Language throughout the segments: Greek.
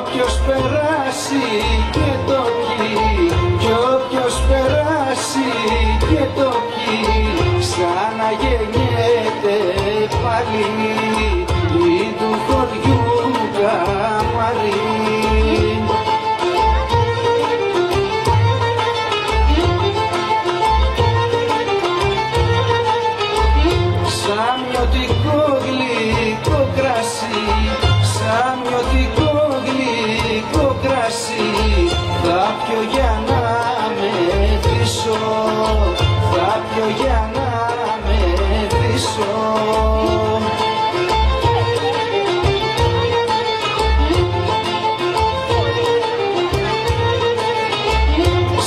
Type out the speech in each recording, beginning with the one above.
όποιος περάσει και το πιει, κι όποιος περάσει και το πιει, ξαναγεννιέται πάλι η του χωριού καμαρί. Σαμιωτικό γλυκό κρασί, σαμιωτικό γλυκό κρασί, θα πιω για να μεθύσω, θα πιω για να μεθύσω.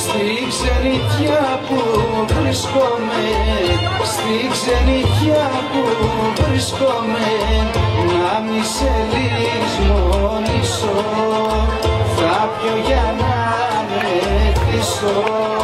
Στη ξενιτιά που βρίσκομαι, στη ξενιτιά που βρίσκομαι, να μη σε λησμονήσω, θα πιω για να μεθύσω.